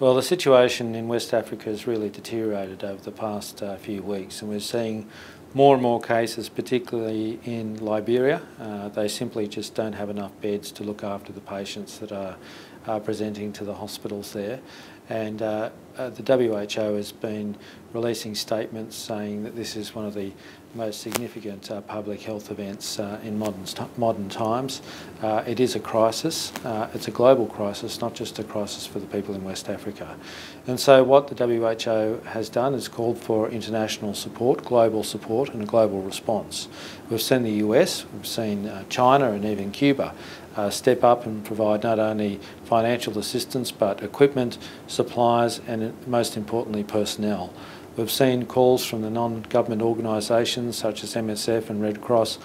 Well, the situation in West Africa has really deteriorated over the past few weeks, and we're seeing more and more cases, particularly in Liberia. They simply just don't have enough beds to look after the patients that are presenting to the hospitals there. And the WHO has been releasing statements saying that this is one of the most significant public health events in modern times. It is a crisis. It's a global crisis, not just a crisis for the people in West Africa. And so what the WHO has done is called for international support, global support and a global response. We've seen the US, we've seen China and even Cuba step up and provide not only financial assistance but equipment, supplies and most importantly personnel. We've seen calls from the non-government organisations such as MSF and Red Cross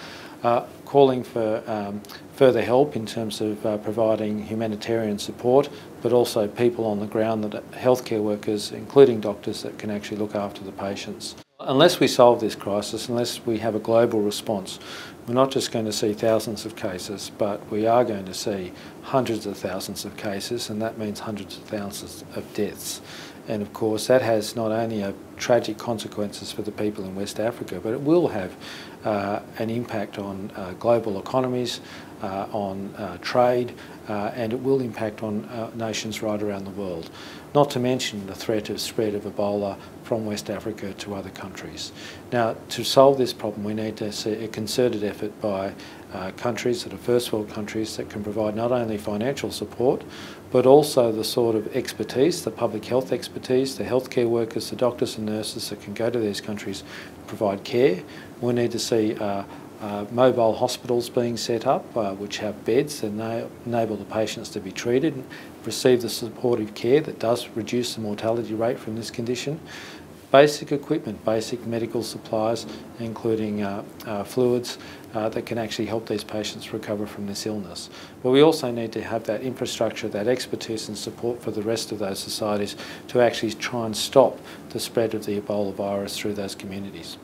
calling for further help in terms of providing humanitarian support, but also people on the ground, that healthcare workers, including doctors, that can actually look after the patients. Unless we solve this crisis, unless we have a global response, we're not just going to see thousands of cases, but we are going to see hundreds of thousands of cases, and that means hundreds of thousands of deaths. And of course that has not only tragic consequences for the people in West Africa, but it will have an impact on global economies, on trade, and it will impact on nations right around the world. Not to mention the threat of spread of Ebola from West Africa to other countries. Now, to solve this problem, we need to see a concerted effort by countries that are first world countries that can provide not only financial support, but also the sort of expertise, the public health expertise, the healthcare workers, the doctors and nurses that can go to these countries and provide care. We need to see mobile hospitals being set up which have beds that enable the patients to be treated and receive the supportive care that does reduce the mortality rate from this condition. Basic equipment, basic medical supplies, including fluids that can actually help these patients recover from this illness. But we also need to have that infrastructure, that expertise and support for the rest of those societies to actually try and stop the spread of the Ebola virus through those communities.